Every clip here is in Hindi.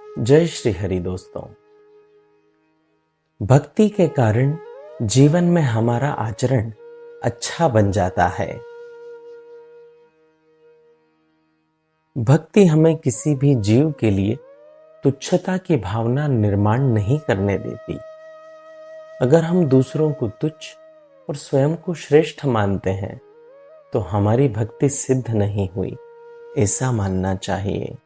जय श्री हरि दोस्तों। भक्ति के कारण जीवन में हमारा आचरण अच्छा बन जाता है। भक्ति हमें किसी भी जीव के लिए तुच्छता की भावना निर्माण नहीं करने देती। अगर हम दूसरों को तुच्छ और स्वयं को श्रेष्ठ मानते हैं तो हमारी भक्ति सिद्ध नहीं हुई, ऐसा मानना चाहिए।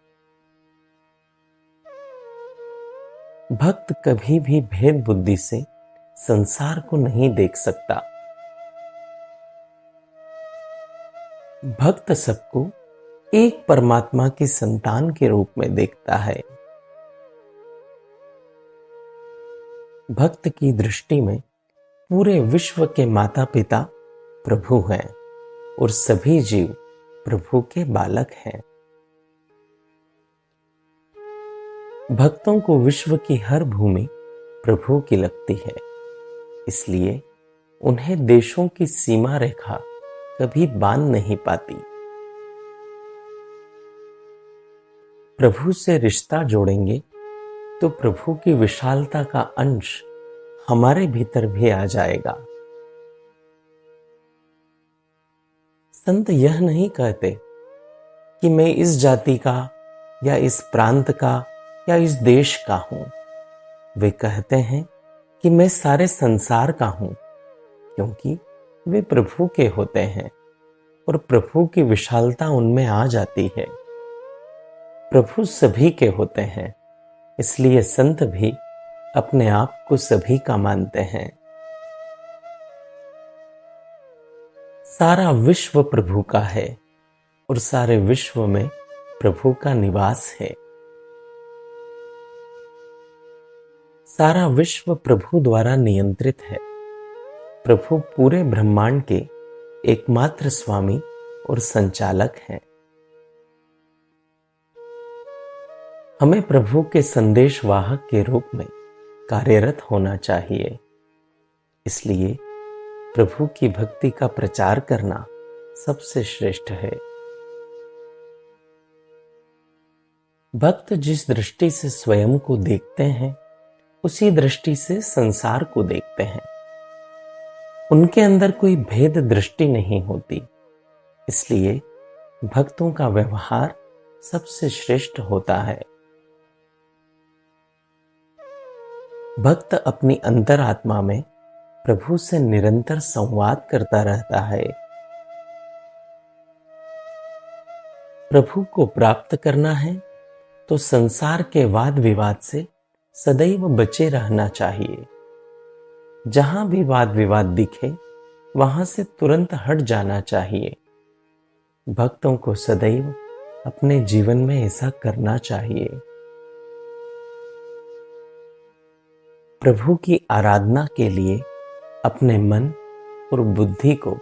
भक्त कभी भी भेद बुद्धि से संसार को नहीं देख सकता। भक्त सबको एक परमात्मा की संतान के रूप में देखता है। भक्त की दृष्टि में पूरे विश्व के माता पिता प्रभु हैं और सभी जीव प्रभु के बालक हैं। भक्तों को विश्व की हर भूमि प्रभु की लगती है, इसलिए उन्हें देशों की सीमा रेखा कभी बांध नहीं पाती। प्रभु से रिश्ता जोड़ेंगे तो प्रभु की विशालता का अंश हमारे भीतर भी आ जाएगा। संत यह नहीं कहते कि मैं इस जाति का या इस प्रांत का या इस देश का हूं। वे कहते हैं कि मैं सारे संसार का हूं, क्योंकि वे प्रभु के होते हैं और प्रभु की विशालता उनमें आ जाती है। प्रभु सभी के होते हैं, इसलिए संत भी अपने आप को सभी का मानते हैं। सारा विश्व प्रभु का है और सारे विश्व में प्रभु का निवास है। सारा विश्व प्रभु द्वारा नियंत्रित है। प्रभु पूरे ब्रह्मांड के एकमात्र स्वामी और संचालक हैं। हमें प्रभु के संदेशवाहक के रूप में कार्यरत होना चाहिए। इसलिए प्रभु की भक्ति का प्रचार करना सबसे श्रेष्ठ है। भक्त जिस दृष्टि से स्वयं को देखते हैं, उसी दृष्टि से संसार को देखते हैं। उनके अंदर कोई भेद दृष्टि नहीं होती, इसलिए भक्तों का व्यवहार सबसे श्रेष्ठ होता है। भक्त अपनी अंतरात्मा में प्रभु से निरंतर संवाद करता रहता है। प्रभु को प्राप्त करना है तो संसार के वाद विवाद से सदैव बचे रहना चाहिए। जहां भी वाद विवाद दिखे, वहां से तुरंत हट जाना चाहिए। भक्तों को सदैव अपने जीवन में ऐसा करना चाहिए। प्रभु की आराधना के लिए अपने मन और बुद्धि को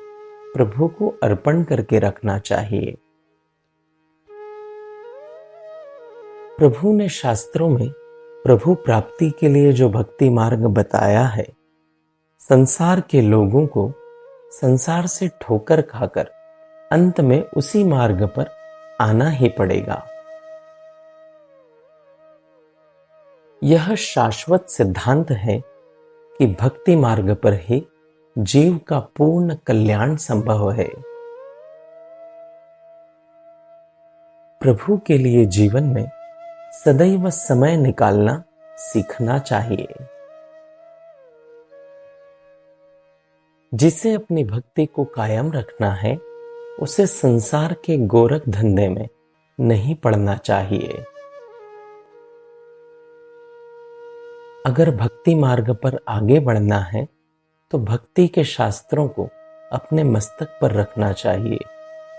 प्रभु को अर्पण करके रखना चाहिए। प्रभु ने शास्त्रों में प्रभु प्राप्ति के लिए जो भक्ति मार्ग बताया है, संसार के लोगों को संसार से ठोकर खाकर अंत में उसी मार्ग पर आना ही पड़ेगा। यह शाश्वत सिद्धांत है कि भक्ति मार्ग पर ही जीव का पूर्ण कल्याण संभव है। प्रभु के लिए जीवन में सदैव समय निकालना सीखना चाहिए। जिसे अपनी भक्ति को कायम रखना है, उसे संसार के गोरख धंधे में नहीं पड़ना चाहिए। अगर भक्ति मार्ग पर आगे बढ़ना है तो भक्ति के शास्त्रों को अपने मस्तक पर रखना चाहिए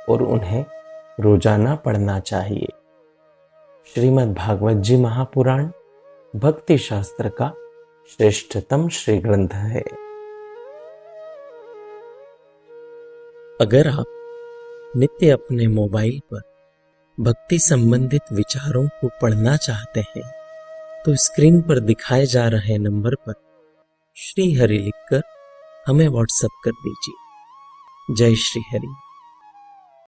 और उन्हें रोजाना पढ़ना चाहिए। श्रीमद् भागवत जी महापुराण भक्ति शास्त्र का श्रेष्ठतम श्री ग्रंथ है। अगर आप नित्य अपने मोबाइल पर भक्ति संबंधित विचारों को पढ़ना चाहते हैं तो स्क्रीन पर दिखाए जा रहे नंबर पर श्री हरि लिखकर हमें व्हाट्सएप कर दीजिए। जय श्री हरि।